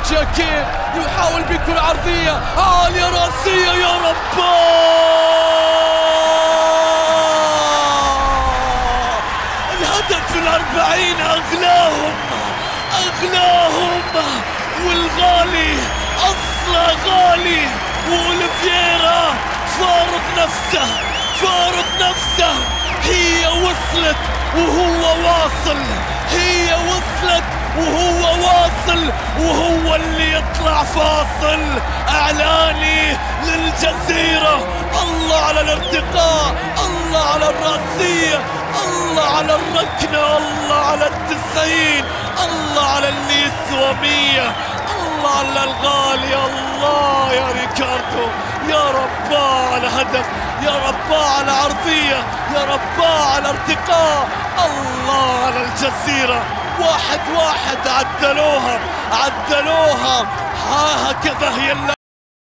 شاكين يحاول بكرة عرضية عالية رأسية، يا رب الهدف ال40 أغلاهم والغالي أصله غالي، وأوليفيرا فارض نفسه. هي وصلت وهو واصل، هي وصلت وهو واصل، وهو اللي يطلع فاصل اعلاني للجزيرة. الله على الارتقاء، الله على الرأسية، الله على الركنة، الله على ال90، الله على النسوة 100، الله على الغالي، الله يا ريكاردو، يا رباه على هدف، يا رباه على عرضية، يا رباه على ارتقاء، الله على الجزيرة. 1-1 عدلوها، هكذا هي